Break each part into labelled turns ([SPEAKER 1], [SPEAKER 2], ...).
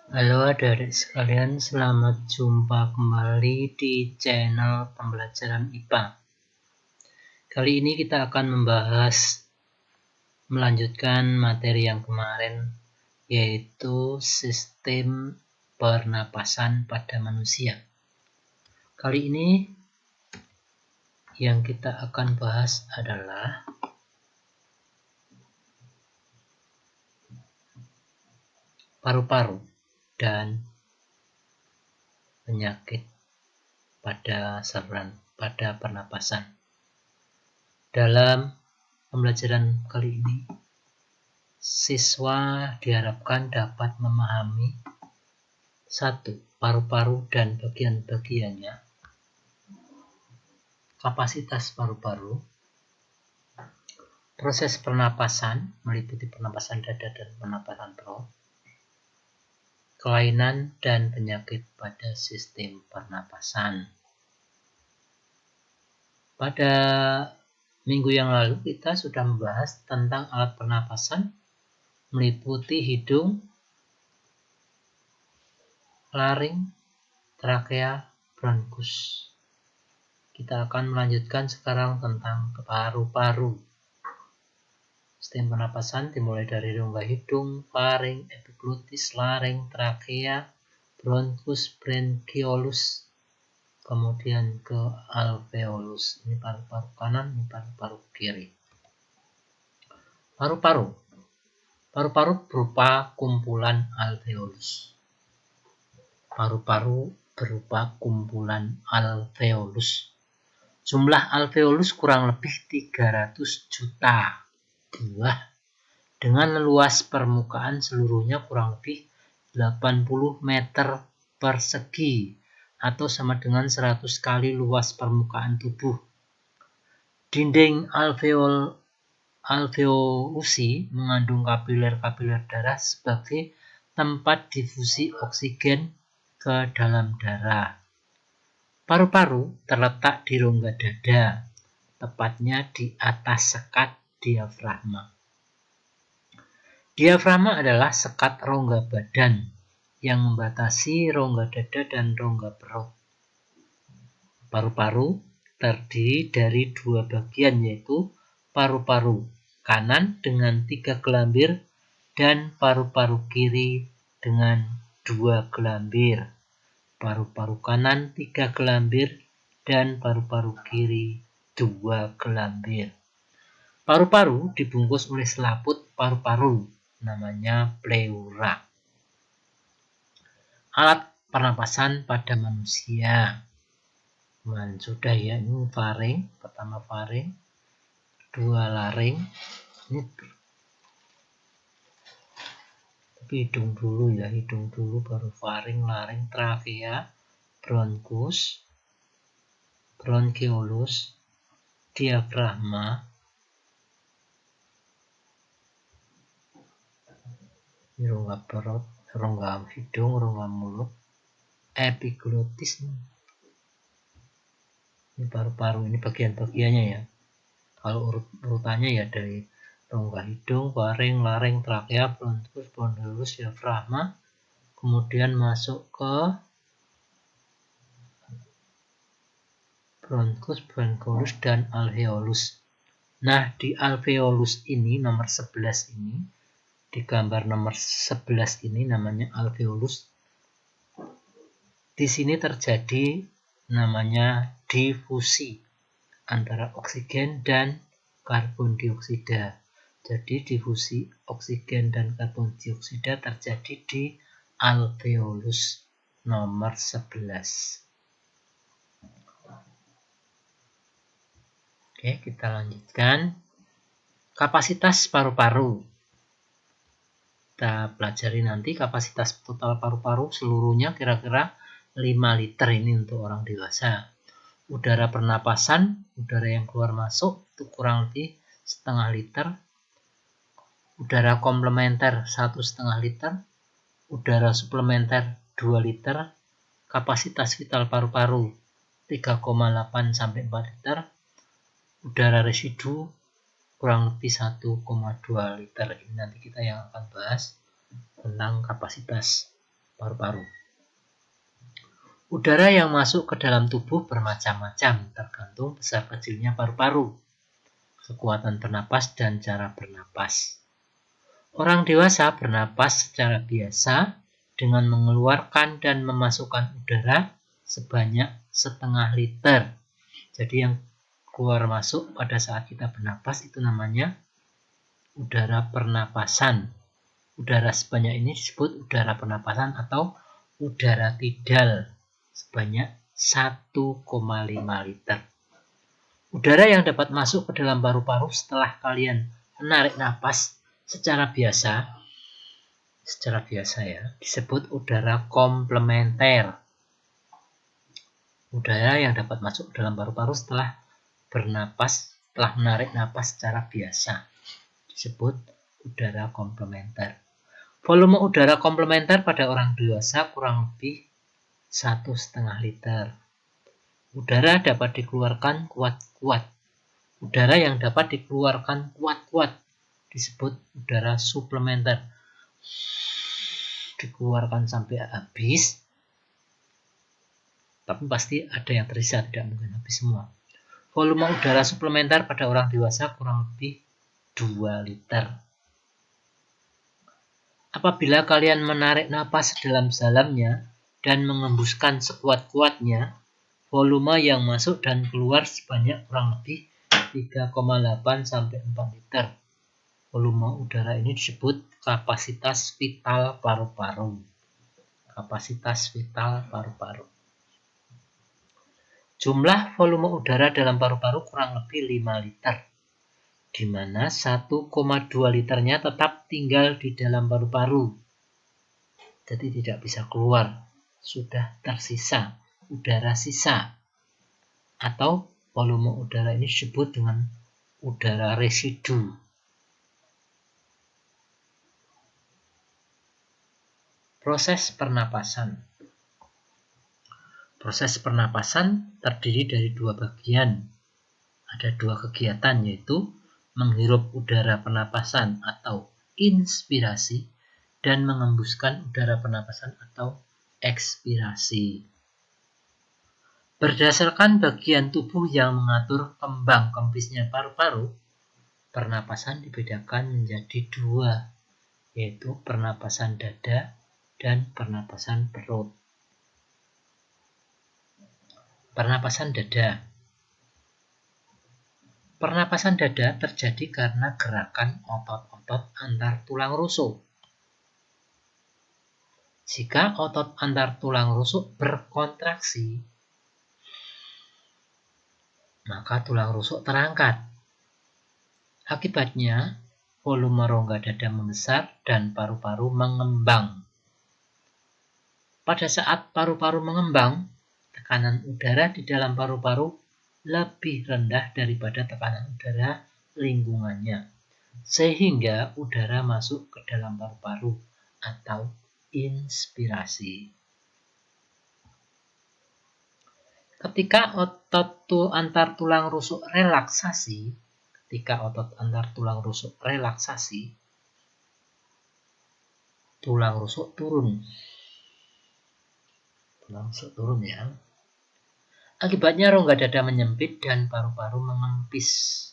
[SPEAKER 1] Halo adik-adik sekalian, selamat jumpa kembali di channel pembelajaran IPA. Kali ini kita akan melanjutkan materi yang kemarin, yaitu sistem pernapasan pada manusia. Kali ini yang kita akan bahas adalah paru-paru dan penyakit pada saluran pada pernapasan. Dalam pembelajaran kali ini, siswa diharapkan dapat memahami 1. Paru-paru dan bagian-bagiannya, kapasitas paru-paru, proses pernapasan meliputi pernapasan dada dan pernapasan perut, kelainan dan penyakit pada sistem pernapasan. Pada minggu yang lalu kita sudah membahas tentang alat pernapasan meliputi hidung, laring, trakea, bronkus. Kita akan melanjutkan sekarang tentang paru-paru. Sistem pernapasan dimulai dari rongga hidung, laring, epiglotis, laring, trakea, bronkus, bronkiolus, kemudian ke alveolus. Ini paru-paru kanan, ini paru-paru kiri. Paru-paru. Paru-paru berupa kumpulan alveolus. Paru-paru berupa kumpulan alveolus. Jumlah alveolus kurang lebih 300 juta buah dengan luas permukaan seluruhnya kurang lebih 80 meter persegi atau sama dengan 100 kali luas permukaan tubuh. Dinding alveolusi mengandung kapiler-kapiler darah sebagai tempat difusi oksigen ke dalam darah. Paru-paru terletak di rongga dada, tepatnya di atas sekat diafragma. Diafragma adalah sekat rongga badan yang membatasi rongga dada dan rongga perut. Paru-paru terdiri dari 2 bagian, yaitu paru-paru kanan dengan 3 gelambir dan paru-paru kiri dengan 2 gelambir. Paru-paru kanan 3 gelambir dan paru-paru kiri 2 gelambir. Paru-paru dibungkus oleh selaput paru-paru, namanya pleura. Alat pernapasan pada manusia. Sudah ya, ini faring, pertama faring, kedua laring. Ini tapi hidung dulu baru faring, laring, trakea, bronkus, bronkiolus, diafragma. Ini rongga perut, rongga hidung, rongga mulut, epiglotis. Ini paru-paru, ini bagian-bagiannya ya. Kalau urutannya ya dari rongga hidung, faring, laring, trakea, bronkus, bronkiolus, diafragma, kemudian masuk ke bronkus, bronkiolus, dan alveolus. Nah, di alveolus ini nomor 11 ini, di gambar nomor 11 ini namanya alveolus. Di sini terjadi namanya difusi antara oksigen dan karbon dioksida. Jadi difusi oksigen dan karbon dioksida terjadi di alveolus nomor 11. Oke, kita lanjutkan. Kapasitas paru-paru. Kita pelajari nanti kapasitas total paru-paru seluruhnya kira-kira 5 liter ini untuk orang dewasa. Udara pernapasan, udara yang keluar masuk itu kurang lebih setengah liter. Udara komplementer 1,5 liter. Udara suplementer 2 liter. Kapasitas vital paru-paru 3,8 sampai 4 liter. Udara residu kurang lebih 1,2 liter. Ini nanti kita yang akan bahas tentang kapasitas paru-paru. Udara yang masuk ke dalam tubuh bermacam-macam, tergantung besar kecilnya paru-paru, kekuatan bernapas, dan cara bernapas. Orang dewasa bernapas secara biasa dengan mengeluarkan dan memasukkan udara sebanyak 0,5 liter. Jadi yang keluar masuk pada saat kita bernapas itu namanya udara pernapasan. Udara sebanyak ini disebut udara pernapasan atau udara tidal sebanyak 1,5 liter. Udara yang dapat masuk ke dalam paru-paru setelah kalian menarik napas secara biasa ya, disebut udara komplementer. Udara yang dapat masuk ke dalam paru-paru setelah menarik napas secara biasa disebut udara komplementer. Volume udara komplementer pada orang dewasa kurang lebih 1,5 liter. Udara dapat dikeluarkan kuat-kuat. Udara yang dapat dikeluarkan kuat-kuat disebut udara suplementer. Dikeluarkan sampai habis, tapi pasti ada yang tersisa, tidak mungkin habis semua. Volume udara suplementer pada orang dewasa kurang lebih 2 liter. Apabila kalian menarik napas sedalam-dalamnya dan mengembuskan sekuat-kuatnya, volume yang masuk dan keluar sebanyak kurang lebih 3,8 sampai 4 liter. Volume udara ini disebut kapasitas vital paru-paru. Kapasitas vital paru-paru. Jumlah volume udara dalam paru-paru kurang lebih 5 liter, di mana 1,2 liternya tetap tinggal di dalam paru-paru. Jadi tidak bisa keluar, sudah tersisa udara sisa, atau volume udara ini disebut dengan udara residu. Proses pernapasan. Proses pernapasan terdiri dari 2 bagian. Ada 2 kegiatan, yaitu menghirup udara pernapasan atau inspirasi dan mengembuskan udara pernapasan atau ekspirasi. Berdasarkan bagian tubuh yang mengatur kembang kempisnya paru-paru, pernapasan dibedakan menjadi 2, yaitu pernapasan dada dan pernapasan perut. Pernapasan dada. Pernapasan dada terjadi karena gerakan otot-otot antar tulang rusuk. Jika otot antar tulang rusuk berkontraksi, maka tulang rusuk terangkat. Akibatnya, volume rongga dada membesar dan paru-paru mengembang. Pada saat paru-paru mengembang, tekanan udara di dalam paru-paru lebih rendah daripada tekanan udara lingkungannya, sehingga udara masuk ke dalam paru-paru atau inspirasi. Ketika otot antar tulang rusuk relaksasi, tulang rusuk turun. Ya. Akibatnya rongga dada menyempit dan paru-paru mengempis.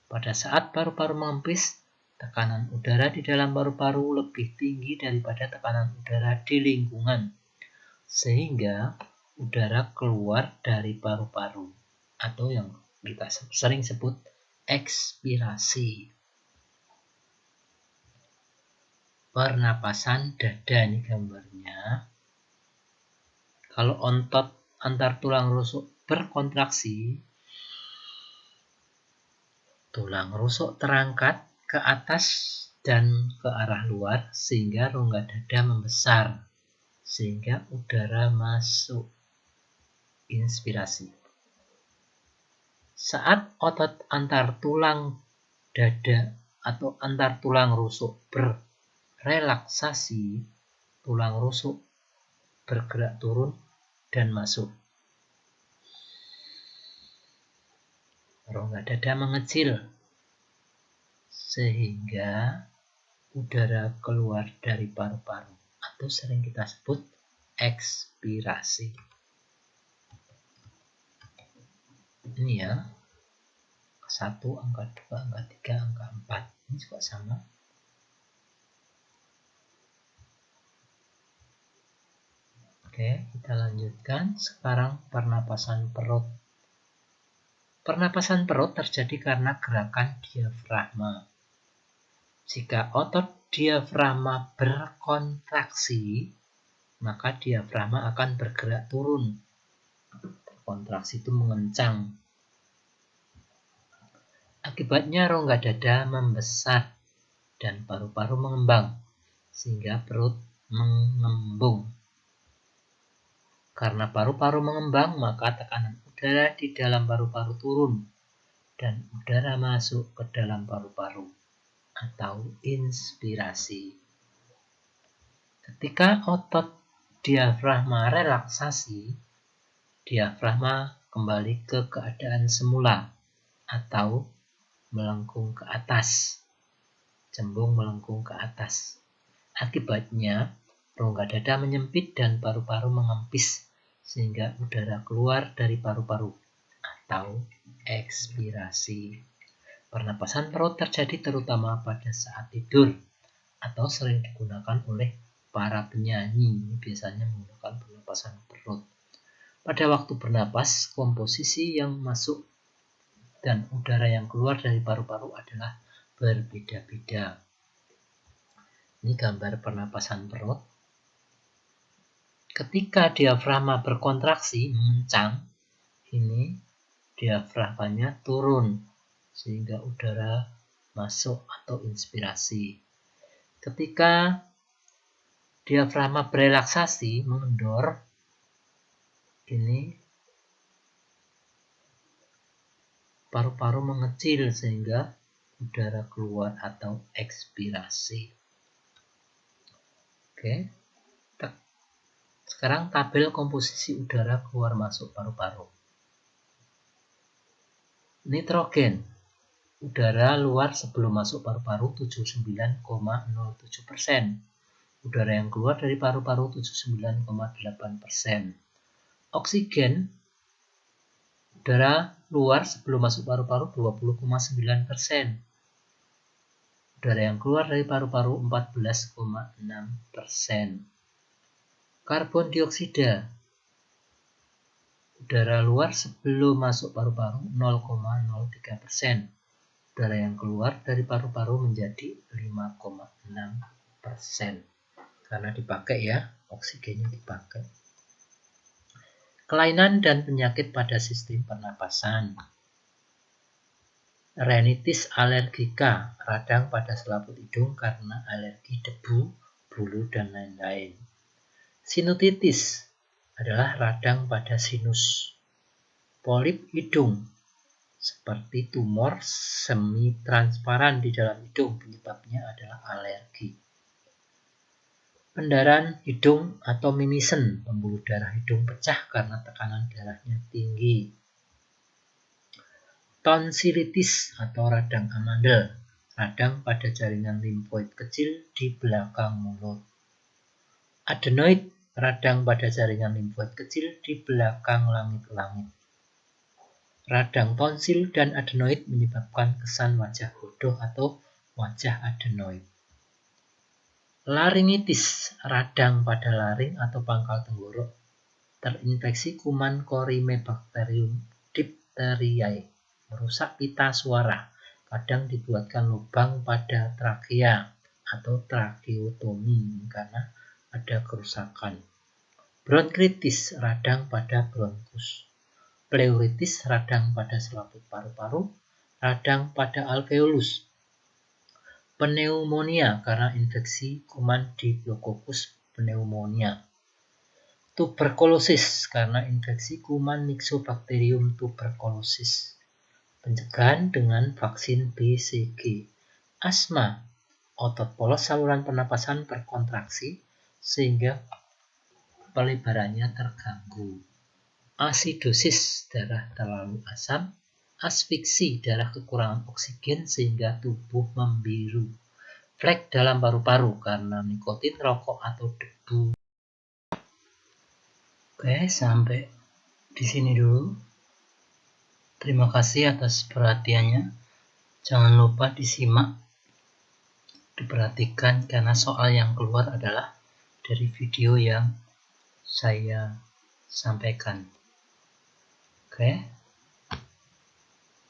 [SPEAKER 1] Pada saat paru-paru mengempis, tekanan udara di dalam paru-paru lebih tinggi daripada tekanan udara di lingkungan, sehingga udara keluar dari paru-paru atau yang kita sering sebut ekspirasi. Pernapasan dada, ini gambarnya. Kalau otot antar tulang rusuk berkontraksi, tulang rusuk terangkat ke atas dan ke arah luar sehingga rongga dada membesar, sehingga udara masuk. Inspirasi. Saat otot antar tulang dada atau antar tulang rusuk berrelaksasi, tulang rusuk bergerak turun dan masuk. Rongga dada mengecil sehingga udara keluar dari paru-paru atau sering kita sebut ekspirasi. Ini ya, angka 1, angka 2, angka 3, angka 4. Ini juga sama. Oke, kita lanjutkan. Sekarang pernapasan perut. Pernapasan perut terjadi karena gerakan diafragma. Jika otot diafragma berkontraksi, maka diafragma akan bergerak turun. Kontraksi itu mengencang. Akibatnya rongga dada membesar dan paru-paru mengembang, sehingga perut mengembung. Karena paru-paru mengembang, maka tekanan udara di dalam paru-paru turun dan udara masuk ke dalam paru-paru atau inspirasi. Ketika otot diafragma relaksasi, diafragma kembali ke keadaan semula atau melengkung ke atas, cembung melengkung ke atas. Akibatnya, rongga dada menyempit dan paru-paru mengempis sehingga udara keluar dari paru-paru atau ekspirasi. Pernapasan perut terjadi terutama pada saat tidur atau sering digunakan oleh para penyanyi. Biasanya menggunakan pernapasan perut. Pada waktu bernapas, komposisi yang masuk dan udara yang keluar dari paru-paru adalah berbeda-beda. Ini gambar pernapasan perut. Ketika diafragma berkontraksi, mengencang, ini diafragmanya turun sehingga udara masuk atau inspirasi. Ketika diafragma berelaksasi, mengendor, ini paru-paru mengecil sehingga udara keluar atau ekspirasi. Oke. Sekarang tabel komposisi udara keluar masuk paru-paru. Nitrogen. Udara luar sebelum masuk paru-paru 79,07%. Udara yang keluar dari paru-paru 79,8%. Oksigen. Udara luar sebelum masuk paru-paru 20,9%. Udara yang keluar dari paru-paru 14,6%. Karbon dioksida. Udara luar sebelum masuk paru-paru 0,03%. Udara yang keluar dari paru-paru menjadi 5,6%. Karena dipakai ya, oksigennya dipakai. Kelainan dan penyakit pada sistem pernapasan. Rinitis alergika, radang pada selaput hidung karena alergi debu, bulu, dan lain-lain. Sinusitis adalah radang pada sinus. Polip hidung seperti tumor semi transparan di dalam hidung, penyebabnya adalah alergi. Pendarahan hidung atau mimisen, pembuluh darah hidung pecah karena tekanan darahnya tinggi. Tonsilitis atau radang amandel, radang pada jaringan limfoid kecil di belakang mulut. Adenoid, radang pada jaringan limfoid kecil di belakang langit-langit. Radang tonsil dan adenoid menyebabkan kesan wajah bodoh atau wajah adenoid. Laringitis, radang pada laring atau pangkal tenggorok, terinfeksi kuman Corynebacterium diphtheriae, merusak pita suara, kadang dibuatkan lubang pada trakea atau tracheotomi karena ada kerusakan. Bronkitis, radang pada bronkus. Pleuritis, radang pada selaput paru-paru, radang pada alveolus. Pneumonia karena infeksi kuman Diplococcus pneumonia. Tuberkulosis karena infeksi kuman Myxobacterium tuberculosis. Pencegahan dengan vaksin BCG. Asma, otot polos saluran pernapasan berkontraksi sehingga pelebarannya terganggu. Asidosis, darah terlalu asam. Asfiksi, darah kekurangan oksigen sehingga tubuh membiru. flek dalam paru-paru karena nikotin, rokok, atau debu. Oke, sampai di sini dulu. Terima kasih atas perhatiannya. Jangan lupa disimak, diperhatikan karena soal yang keluar adalah dari video yang saya sampaikan. Oke.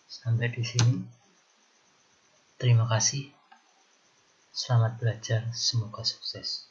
[SPEAKER 1] Sampai di sini. Terima kasih. Selamat belajar, semoga sukses.